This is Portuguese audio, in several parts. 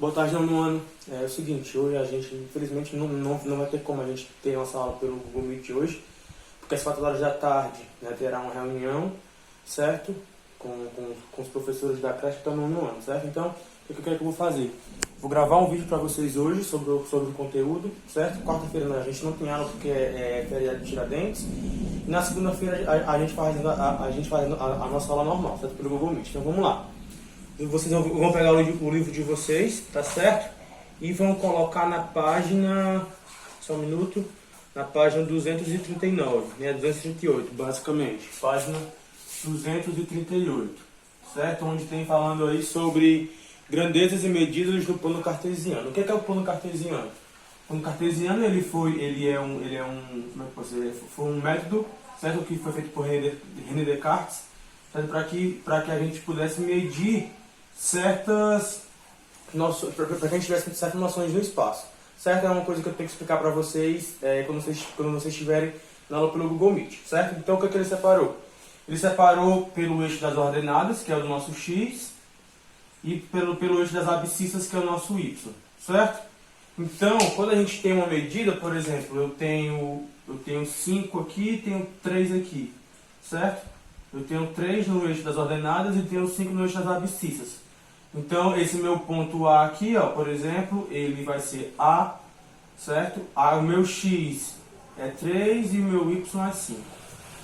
Boa tarde, nono ano. É o seguinte, hoje a gente, infelizmente, não vai ter como a gente ter nossa aula pelo Google Meet hoje, porque às 4 horas da tarde, né, terá uma reunião, certo? Com os professores da creche que estão no nono ano, certo? Então, o que eu quero que eu vou fazer? Vou gravar um vídeo para vocês hoje sobre o conteúdo, certo? Quarta-feira a gente não tem aula porque é feriado de Tiradentes. E na segunda-feira a gente faz a nossa aula normal, certo? Pelo Google Meet. Então vamos lá. Vocês vão pegar o livro de vocês, tá certo? E vão colocar na página, só um minuto, na página 239, né? 238, basicamente. Página 238, certo? Onde tem falando aí sobre grandezas e medidas do plano cartesiano. O que é o plano cartesiano? O plano cartesiano foi um método, certo? Que foi feito por René Descartes, para que a gente pudesse medir para que a gente tivesse certas noções do espaço. Certo? É uma coisa que eu tenho que explicar para vocês quando vocês estiverem na aula pelo Google Meet. Certo? Então, o que ele separou? Ele separou pelo eixo das ordenadas, que é o do nosso x, e pelo eixo das abscissas, que é o nosso y. Certo? Então, quando a gente tem uma medida, por exemplo, eu tenho 5 aqui e tenho 3 aqui. Certo? Eu tenho 3 no eixo das ordenadas e tenho 5 no eixo das abscissas. Então, esse meu ponto A aqui, ó, por exemplo, ele vai ser A, certo? O meu X é 3 e o meu Y é 5.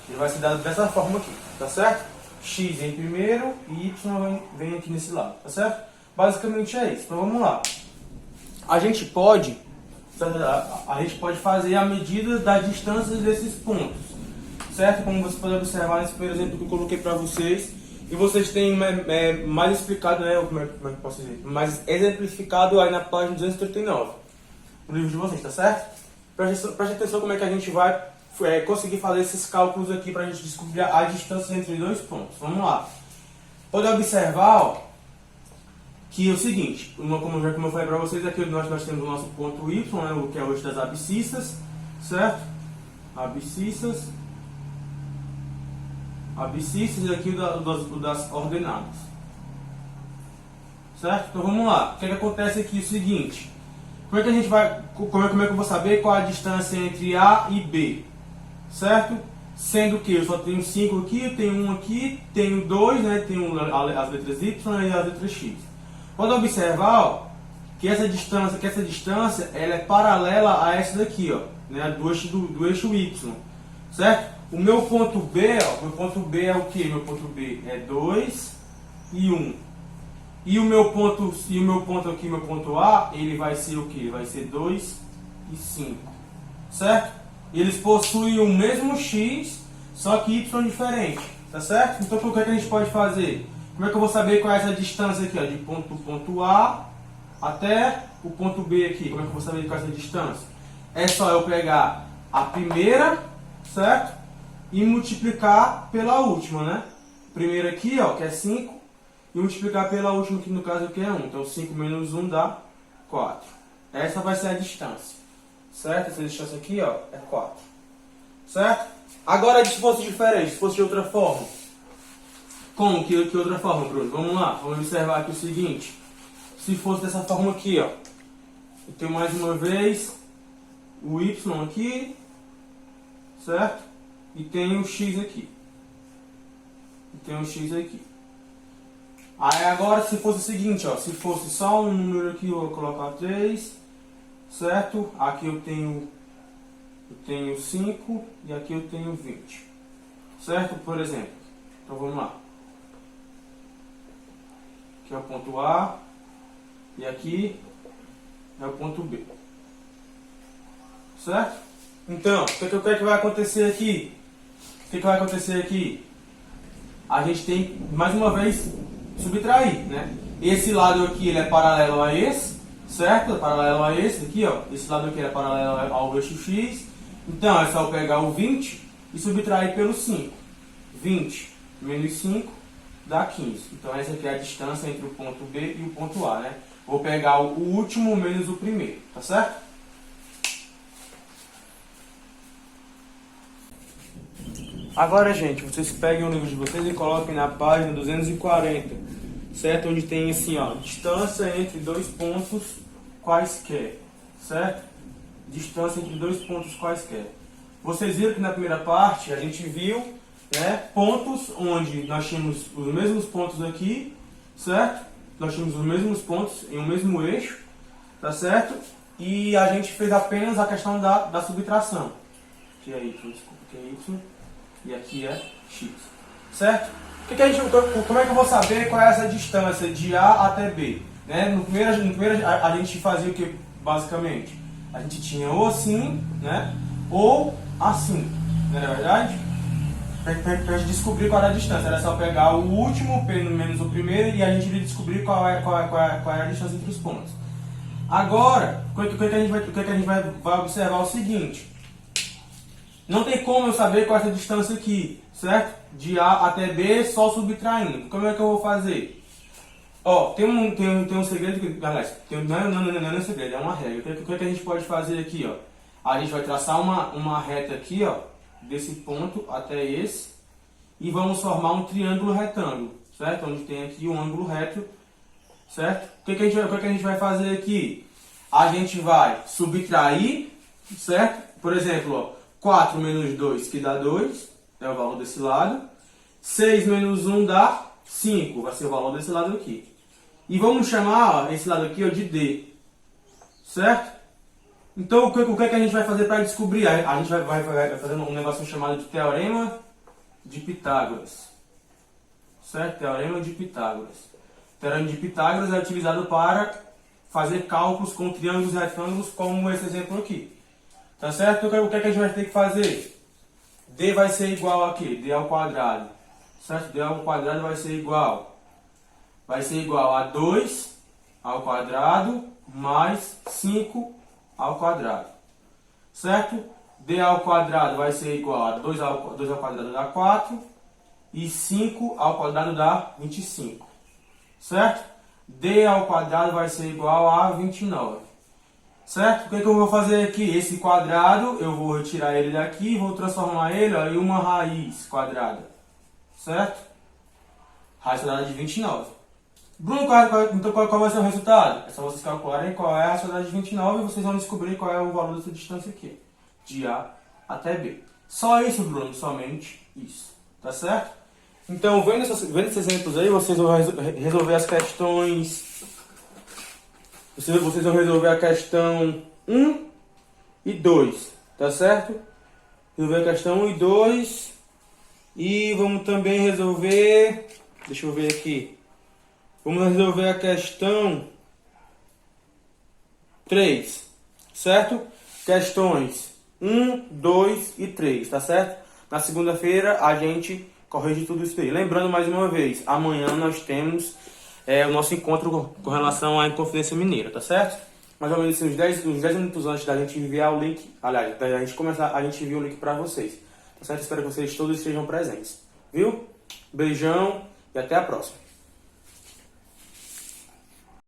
Ele vai ser dado dessa forma aqui, tá certo? X em primeiro e Y vem aqui nesse lado, tá certo? Basicamente é isso. Então, vamos lá. A gente pode fazer a medida da distância desses pontos, certo? Como você pode observar nesse primeiro exemplo que eu coloquei para vocês. E vocês têm mais explicado, né, como é que posso dizer? Mais exemplificado aí na página 239, no livro de vocês, tá certo? Preste atenção como é que a gente vai conseguir fazer esses cálculos aqui para a gente descobrir a distância entre dois pontos. Vamos lá. Pode observar, ó, que é o seguinte, como eu falei para vocês, aqui nós temos o nosso ponto Y, né, que é o eixo das abscissas, certo? Abscissas aqui das ordenadas. Certo? Então vamos lá. O que acontece aqui é o seguinte. Como é que eu vou saber qual a distância entre A e B? Certo? Sendo que eu só tenho 5 aqui, eu tenho 1 aqui, tenho 2, né? Tenho as letras Y e as letras X. Pode observar, ó, que essa distância ela é paralela a essa daqui, ó, né? Do eixo Y. Certo? O meu ponto B, ó, meu ponto B é o que? Meu ponto B é 2 e 1. E o meu ponto aqui, meu ponto A, ele vai ser o que? Vai ser 2 e 5. Certo? Eles possuem o mesmo X, só que Y diferente. Tá certo? Então, o que a gente pode fazer? Como é que eu vou saber qual é essa distância aqui, ó, de ponto A até o ponto B aqui? Como é que eu vou saber qual é essa distância? É só eu pegar a primeira, certo? E multiplicar pela última, né? Primeiro aqui, ó, que é 5, e multiplicar pela última, que no caso aqui é 1. Então 5 menos 1 dá 4. Essa vai ser a distância, certo? Essa distância aqui, ó, é 4. Certo? Agora, se fosse diferente, se fosse de outra forma. Como? Que outra forma, Bruno? Vamos lá, vamos observar aqui o seguinte. Se fosse dessa forma aqui, ó. Eu tenho mais uma vez o Y aqui, certo? E tem um X aqui. Aí agora, se fosse o seguinte, ó, se fosse só um número aqui, eu vou colocar 3, certo? Aqui eu tenho 5 e aqui eu tenho 20. Certo? Por exemplo. Então vamos lá. Aqui é o ponto A e aqui é o ponto B. Certo? Então, o que vai acontecer aqui? O que vai acontecer aqui? A gente tem, mais uma vez, subtrair, né? Esse lado aqui ele é paralelo a esse, certo? É paralelo a esse aqui, ó. Esse lado aqui é paralelo ao eixo X. Então, é só eu pegar o 20 e subtrair pelo 5. 20 menos 5 dá 15. Então, essa aqui é a distância entre o ponto B e o ponto A, né? Vou pegar o último menos o primeiro, tá certo? Agora, gente, vocês peguem o livro de vocês e coloquem na página 240, certo? Onde tem assim, ó, distância entre dois pontos quaisquer, certo? Distância entre dois pontos quaisquer. Vocês viram que na primeira parte a gente viu, né, pontos onde nós tínhamos os mesmos pontos aqui, certo? Nós tínhamos os mesmos pontos em um mesmo eixo, tá certo? E a gente fez apenas a questão da subtração. Aqui é y, desculpa, aqui é y e aqui é x, certo? Como é que eu vou saber qual é essa distância de A até B? Né? No primeiro a gente fazia o que basicamente? A gente tinha ou assim, né? Ou assim, não é verdade? Para descobrir qual era a distância, era só pegar o último menos o primeiro e a gente iria descobrir qual é a distância entre os pontos. Agora, o que a gente vai observar é o seguinte: não tem como eu saber qual é essa distância aqui, certo? De A até B só subtraindo. Como é que eu vou fazer? Ó, tem um segredo que, aliás, não é um segredo, é uma regra. O que a gente pode fazer aqui, ó? A gente vai traçar uma reta aqui, ó, desse ponto até esse, e vamos formar um triângulo retângulo, certo? Onde tem aqui um ângulo reto, certo? O que a gente vai fazer aqui? A gente vai subtrair, certo? Por exemplo, ó, 4 menos 2, que dá 2, é o valor desse lado. 6 menos 1 dá 5, vai ser o valor desse lado aqui. E vamos chamar, ó, esse lado aqui, ó, de D, certo? Então, o que a gente vai fazer para descobrir? A gente vai fazer um negócio chamado de Teorema de Pitágoras. Certo? Teorema de Pitágoras. O Teorema de Pitágoras é utilizado para fazer cálculos com triângulos e retângulos, como esse exemplo aqui. Tá certo? O que a gente vai ter que fazer? D vai ser igual a quê? D ao quadrado. Certo? D ao quadrado vai ser igual. Vai ser igual a 2 ao quadrado mais 5 ao quadrado, certo? D ao quadrado vai ser igual a 2 ao quadrado dá 4 e 5 ao quadrado dá 25, certo? D ao quadrado vai ser igual a 29, certo? O que eu vou fazer aqui? Esse quadrado, eu vou retirar ele daqui e vou transformar ele, ó, em uma raiz quadrada, certo? Raiz quadrada de 29. Bruno, então qual vai ser o resultado? É só vocês calcularem qual é a racionalidade de 29 e vocês vão descobrir qual é o valor dessa distância aqui, de A até B. Só isso, Bruno, somente isso. Tá certo? Então, vendo esses exemplos aí, vocês vão resolver as questões. Vocês vão resolver a questão 1 e 2. Tá certo? Resolver a questão 1 e 2. E vamos também resolver. Deixa eu ver aqui. Vamos resolver a questão 3, certo? Questões 1, 2 e 3, tá certo? Na segunda-feira a gente corrige tudo isso aí. Lembrando mais uma vez, amanhã nós temos o nosso encontro com relação à Inconfidência Mineira, tá certo? Mais ou menos assim, uns 10 minutos antes da gente enviar o link, aliás, da gente começar, a gente envia o link para vocês, tá certo? Espero que vocês todos estejam presentes, viu? Beijão e até a próxima.